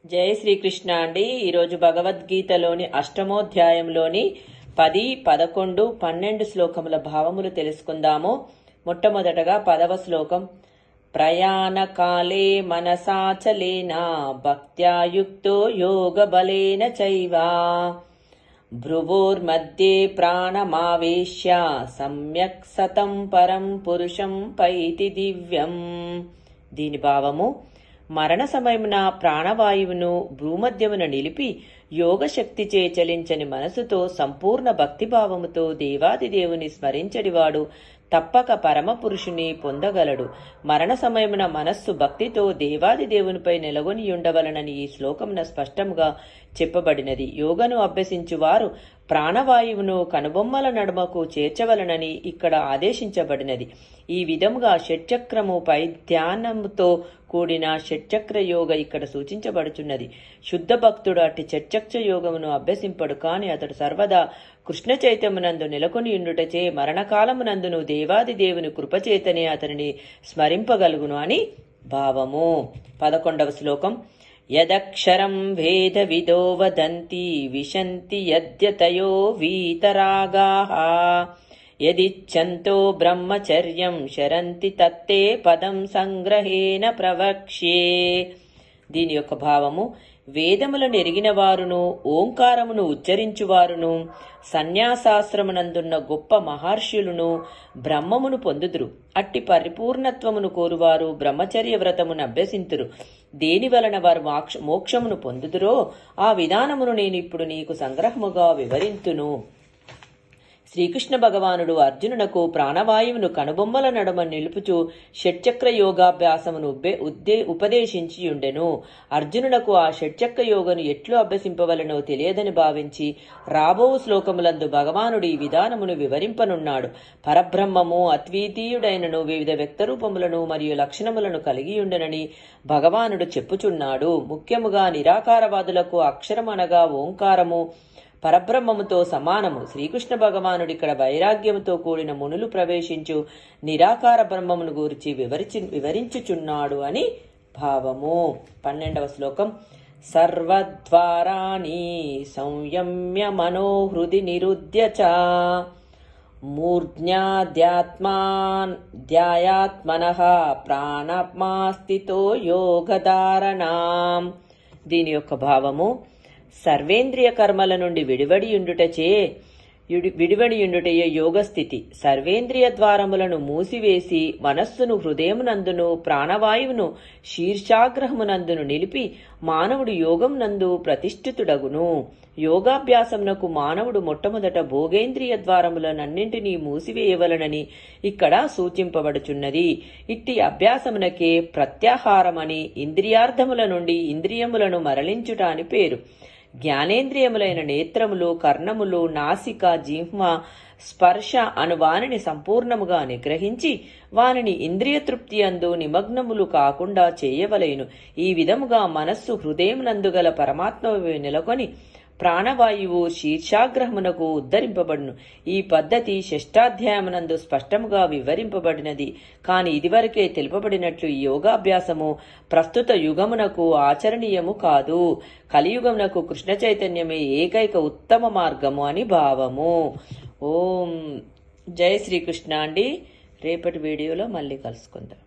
జై శ్రీకృష్ణ అండి. ఈరోజు భగవద్గీతలోని అష్టమోధ్యాయంలోని 10, 11, 12 శ్లోకముల భావములు తెలుసుకుందాము. మొట్టమొదటగా 10వ శ్లోకం. ప్రయాణ కాలే మనసాచలేన భక్త్యా యుక్తో యోగ బలేన చైవ భ్రువోర్మధ్యే ప్రాణమావేశ్య సమ్యక్ సతం పరం పురుషం పైతి దివ్యం. దీని భావము: మరణ సమయమున ప్రాణవాయువును భూమధ్యమున నిలిపి యోగశక్తిచే చలించని మనసుతో సంపూర్ణ భక్తిభావముతో దేవాదిదేవుని స్మరించడివాడు తప్పక పరమపురుషుని పొందగలడు. మరణ సమయమున మనస్సు భక్తితో దేవాదిదేవునిపై నెలగొని ఉండవలనని ఈ శ్లోకమున స్పష్టంగా చెప్పబడినది. యోగను అభ్యసించువారు ప్రాణవాయువును కనుబొమ్మల నడుమకు చేర్చవలనని ఇక్కడ ఆదేశించబడినది. ఈ విధముగా షట్చక్రముపై ధ్యానముతో కూడిన షట్చక్ర యోగ ఇక్కడ సూచించబడుచున్నది. శుద్ధ భక్తుడు అట్టి షట్చక్ర యోగమును అభ్యసింపడు, కాని అతడు సర్వదా కృష్ణ చైతన్యమునందు నెలకొని ఉండుటచే మరణకాలమునందును దేవాది దేవుని కృపచేతనే అతనిని స్మరింపగలుగును అని భావము. 11వ శ్లోకం. యదక్షరం వేద విదో వదంతి విశంతి యద్యతయో వీతరాగాః యదిచ్ఛంతో బ్రహ్మచర్యం శరంతి తత్తే పదం సంగ్రహేణ ప్రవక్ష్యే. దీని యొక్క భావము: వేదములను ఎరిగిన వారును ఓంకారమును ఉచ్చరించువారును సన్యాసాశ్రమనందున్న గొప్ప మహర్షులను బ్రహ్మమును పొందుదురు. అట్టి పరిపూర్ణత్వమును కోరువారు బ్రహ్మచర్య వ్రతమును అభ్యసింతురు. దేని వలన వారు మోక్షమును పొందుదురో ఆ విధానమును నేనిప్పుడు నీకు సంగ్రహముగా వివరింతును. శ్రీకృష్ణ భగవానుడు అర్జునునకు ప్రాణవాయువును కనుబొమ్మల నడుమ నిలుపుచు షట్చక్ర యోగాభ్యాసమును ఉపదేశించియుండెను. అర్జునునకు ఆ షట్చక్ర యోగను ఎట్లు అభ్యసింపవలనో తెలియదని భావించి రాబో శ్లోకములందు భగవానుడు ఈ విధానమును వివరింపనున్నాడు. పరబ్రహ్మము అద్వితీయుడైనను వివిధ వ్యక్తరూపములను మరియు లక్షణములను కలిగియుండెనని భగవానుడు చెప్పుచున్నాడు. ముఖ్యముగా నిరాకారవాదులకు అక్షరం అనగా ఓంకారము పరబ్రహ్మముతో సమానము. శ్రీకృష్ణ భగవానుడు ఇక్కడ వైరాగ్యముతో కూడిన మునులు ప్రవేశించు నిరాకార బ్రహ్మమును గూర్చి వివరించుచున్నాడు అని భావము. 12వ శ్లోకం. సర్వద్వారాణి సంయమ్య మనోహృది నిరుద్య చ మూర్ధ్యాధ్యాత్మనః ప్రాణమాస్థితో యోగధారణాం. దీని యొక్క భావము: సర్వేంద్రియ కర్మల నుండి విడివడియుండుటయే యోగస్థితి. సర్వేంద్రియ ద్వారములను మూసివేసి మనస్సును హృదయమునందును ప్రాణవాయువును శీర్షాగ్రహమునందును నిలిపి మానవుడు యోగం నందు ప్రతిష్ఠితుడగును. యోగాభ్యాసమునకు మానవుడు మొట్టమొదట భోగేంద్రియ ద్వారములనన్నింటినీ మూసివేయవలనని ఇక్కడ సూచింపబడుచున్నది. ఇట్టి అభ్యాసమునకే ప్రత్యాహారమని, ఇంద్రియార్థముల నుండి ఇంద్రియములను మరలించుట అని పేరు. జ్ఞానేంద్రియములైన నేత్రములు, కర్ణములు, నాసిక, జిహ్వ, స్పర్శ అను వానిని సంపూర్ణముగా నిగ్రహించి వానిని ఇంద్రియ తృప్తి అందు నిమగ్నములు కాకుండా చేయవలెను. ఈ విధముగా మనస్సు హృదయమునందు గల పరమాత్మ నెలకొని ప్రాణవాయువు శీర్షాగ్రహమునకు ఉద్ధరింపబడును. ఈ పద్ధతి షష్టాధ్యాయమునందు స్పష్టముగా వివరింపబడినది. కాని ఇదివరకే తెలుపబడినట్లు ఈ యోగాభ్యాసము ప్రస్తుత యుగమునకు ఆచరణీయము కాదు. కలియుగమునకు కృష్ణ చైతన్యమే ఏకైక ఉత్తమ మార్గము అని భావము. ఓం జై శ్రీకృష్ణ అండి. రేపటి వీడియోలో మళ్ళీ కలుసుకుందాం.